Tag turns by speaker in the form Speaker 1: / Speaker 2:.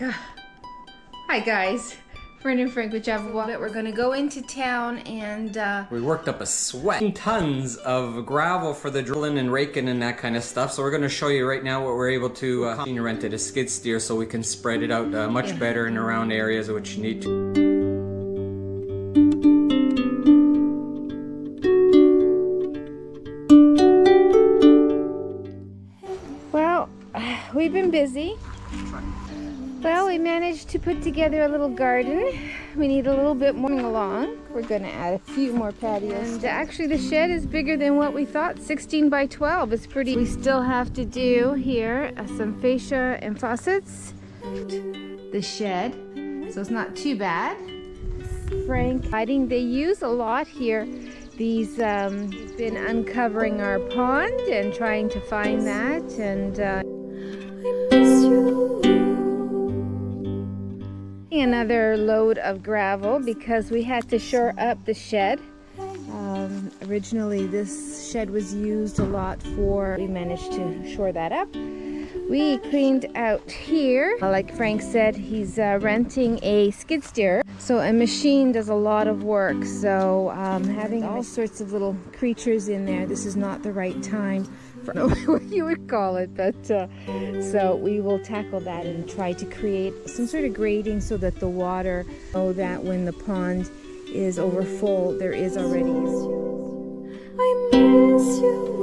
Speaker 1: Hi guys, Fern and Frank with JavaWalkerWorld. We're gonna go into town and
Speaker 2: we worked up a sweat. Tons of gravel for the drilling and raking and that kind of stuff. So we're gonna show you right now what we're able to rented a skid steer so we can spread it out much better in around areas which need to.
Speaker 1: Well, we've been busy. Well, we managed to put together a little garden. We need a little bit more along. We're going to add a few more patios. And actually the shed is bigger than what we thought. 16 by 12 is pretty. We still have to do here some fascia and faucets. The shed, so it's not too bad. Frank, they use a lot here. These been uncovering our pond and trying to find that, and another load of gravel because we had to shore up the shed. Originally this shed was used a lot for, we managed to shore that up. We cleaned out here. Like Frank said, he's renting a skid steer. So a machine does a lot of work. So having all sorts of little creatures in there, this is not the right time for what you would call it. But so we will tackle that and try to create some sort of grading so that the water, so that when the pond is over full, there is already. I miss you.